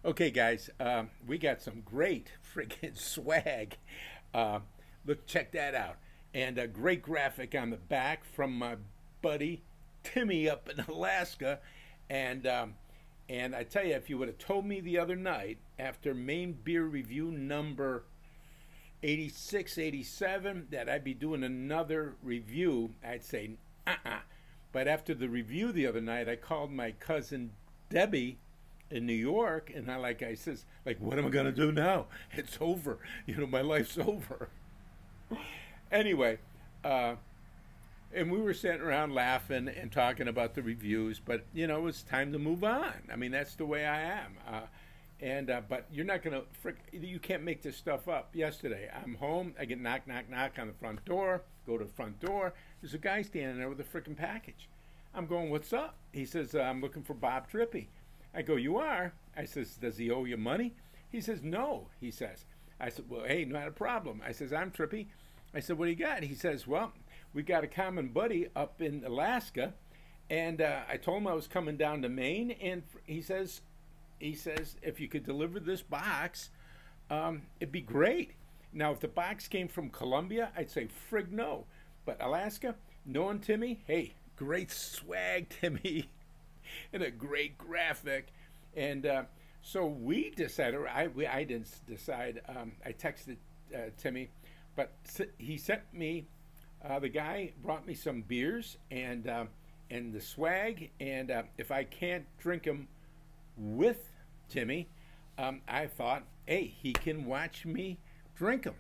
Okay, guys, we got some great freaking swag. Uh, Look, check that out. And a great graphic on the back from my buddy Timmy up in Alaska. And and I tell you, if you would have told me the other night after Maine Beer Review number 86, 87 that I'd be doing another review, I'd say, But after the review the other night, I called my cousin Debbie in New York, and I says, like, what am I gonna do now? It's over. My life's over. Anyway, uh, and we were sitting around laughing and talking about the reviews, but it was time to move on. I mean, that's the way I am. And but you're not gonna you can't make this stuff up. Yesterday, I'm home. I get knock, knock, knock on the front door. Go to the front door. There's a guy standing there with a freaking package. I'm going, what's up? He says, I'm looking for Bob Trippy. I go, you are? I says, does he owe you money? He says, no. He says. I said, well, hey, not a problem. I says, I'm Trippy. I said, what do you got? He says, well, we got a common buddy up in Alaska, and I told him I was coming down to Maine, and he says, if you could deliver this box, it'd be great. Now, if the box came from Colombia, I'd say frig no. But Alaska, knowing Timmy, hey, great swag, Timmy, and a great graphic. And so we decided, I didn't decide, I texted Timmy, but he sent me, the guy brought me some beers and the swag, and if I can't drink them with Timmy, I thought, hey, he can watch me drink them.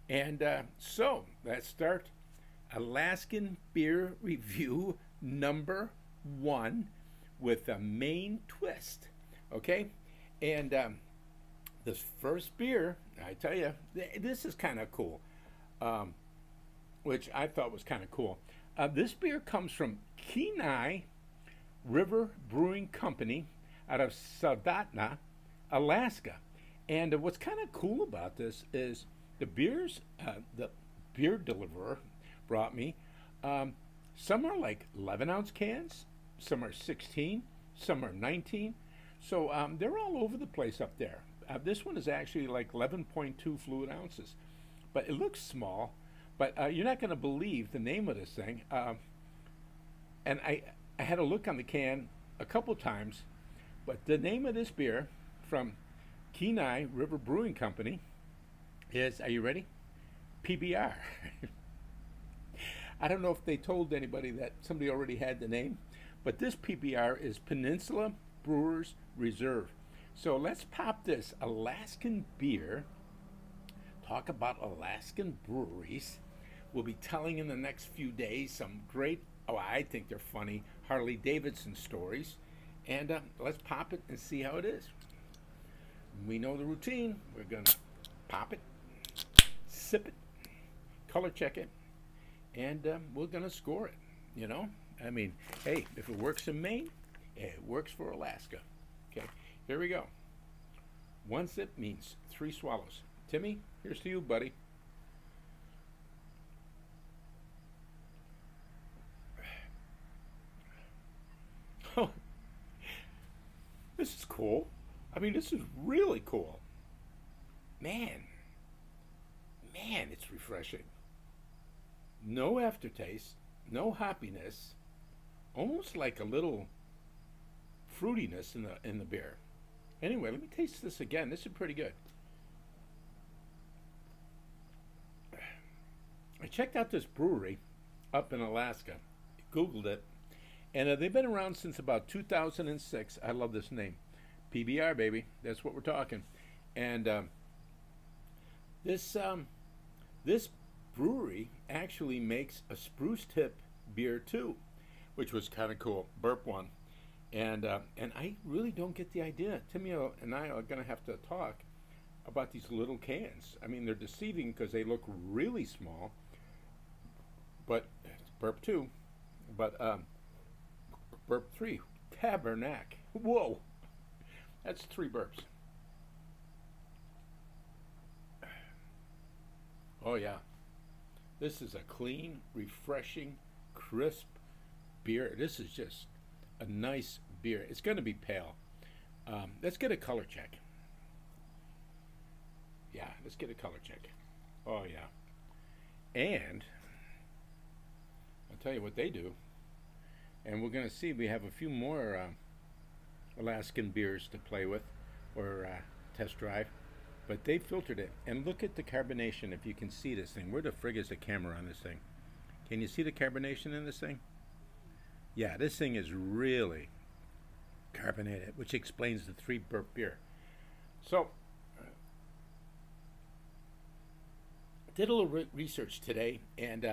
And so let's start Alaskan Beer Review number 1 with a Maine twist. Okay? And this first beer, I tell you, this is kind of cool, which I thought was kind of cool. This beer comes from Kenai River Brewing Company out of Soldotna, Alaska. And what's kind of cool about this is the beer deliverer brought me, some are like 11-ounce cans, some are 16, some are 19. So they're all over the place up there. This one is actually like 11.2 fluid ounces, but it looks small. But you're not going to believe the name of this thing. And I had a look on the can a couple times, but the name of this beer from Kenai River Brewing Company is, are you ready? PBR. I don't know if they told anybody that somebody already had the name, but this PBR is Peninsula Brewers Reserve. So let's pop this Alaskan beer, talk about Alaskan breweries. We'll be telling in the next few days some great, I think they're funny, Harley Davidson stories. And let's pop it and see how it is. We know the routine. We're going to pop it, sip it, color check it, and we're going to score it, I mean, hey, if it works in Maine, it works for Alaska. Okay, here we go. 1 sip means 3 swallows. Timmy, here's to you, buddy. Oh, this is cool. I mean, this is really cool. Man, it's refreshing. No aftertaste, no hoppiness, almost like a little fruitiness in the beer. Anyway, let me taste this again. This is pretty good. I checked out this brewery up in Alaska, Googled it, and they've been around since about 2006. I love this name. PBR, baby. That's what we're talking. And this brewery actually makes a spruce tip beer too, which was kind of cool. Burp one. And I really don't get the idea. Timmy and I are going to have to talk about these little cans. I mean, they're deceiving because they look really small. But burp 2. But burp 3. Tabernacle. Whoa. That's 3 burps. Oh yeah. This is a clean, refreshing, crisp beer. This is just a nice beer. It's going to be pale. Let's get a color check. Yeah, let's get a color check. Oh, yeah. And I'll tell you what they do. And we're going to see, we have a few more Alaskan beers to play with or test drive. But they filtered it. And look at the carbonation if you can see this thing. Where the frig is the camera on this thing? Can you see the carbonation in this thing? Yeah, this thing is really carbonated, which explains the 3 burp beer. So, did a little research today, and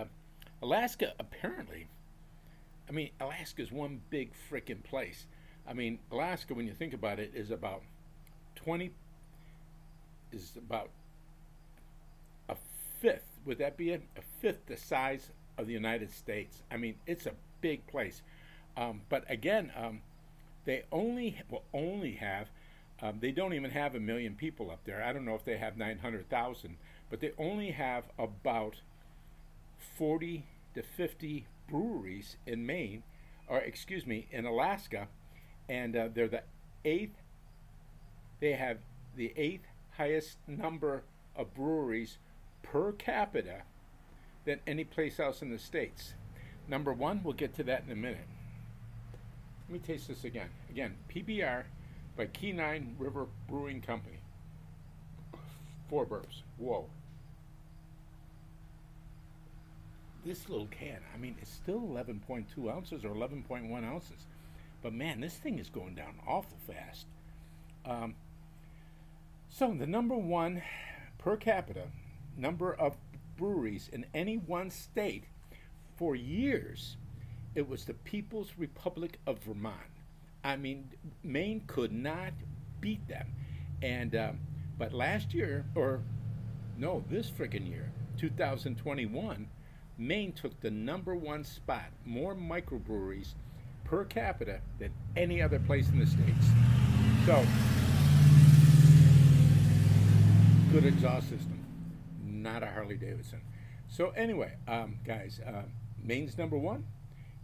Alaska apparently, I mean, Alaska is one big frickin' place. I mean, Alaska, when you think about it, is about a fifth. Would that be it? A fifth the size of the United States. I mean, it's a big place. But again, they will only have. They don't even have 1 million people up there. I don't know if they have 900,000, but they only have about 40 to 50 breweries in Maine, or excuse me, in Alaska, and they're the 8th. They have the 8th highest number of breweries per capita than any place else in the States. Number 1, we'll get to that in a minute. Let me taste this again. Again, PBR by Kenai River Brewing Company. 4 burps. Whoa. This little can, I mean, it's still 11.2 ounces or 11.1 ounces. But man, this thing is going down awful fast. So the number 1 per capita number of breweries in any one state for years, it was the People's Republic of Vermont. I mean, Maine could not beat them. And but last year, or no, this friggin' year, 2021, Maine took the number 1 spot, more microbreweries per capita than any other place in the States. So, good exhaust system, not a Harley Davidson. So anyway, guys, Maine's number 1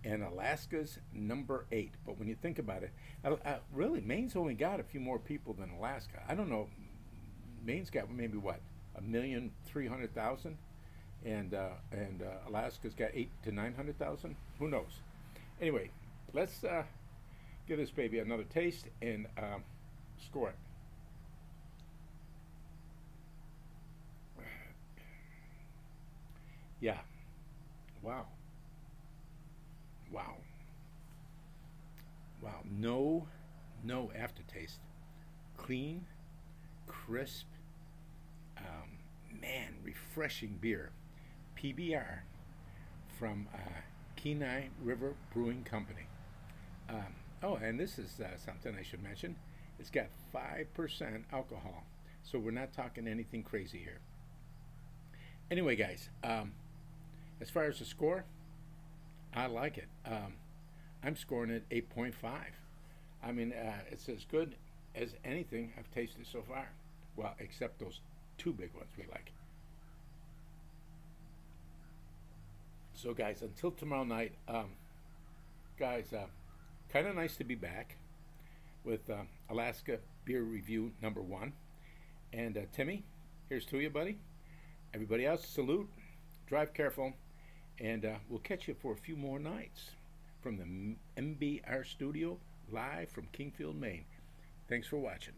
and Alaska's number 8. But when you think about it, really, Maine's only got a few more people than Alaska. I don't know. Maine's got maybe what, 1,300,000, and Alaska's got 800,000 to 900,000. Who knows? Anyway, let's give this baby another taste and score it. Yeah. Wow. Wow. Wow. No aftertaste. Clean, crisp, man, refreshing beer. PBR from Kenai River Brewing Company. Oh, and this is something I should mention. It's got 5% alcohol, so we're not talking anything crazy here. Anyway, guys, as far as the score, I like it. I'm scoring it 8.5. I mean, it's as good as anything I've tasted so far. Well, except those 2 big ones we like. So, guys, until tomorrow night, guys, kind of nice to be back with Alaska Beer Review number 1. And Timmy, here's to you, buddy. Everybody else, salute, drive careful, and we'll catch you for a few more nights from the MBR studio, live from Kingfield, Maine. Thanks for watching.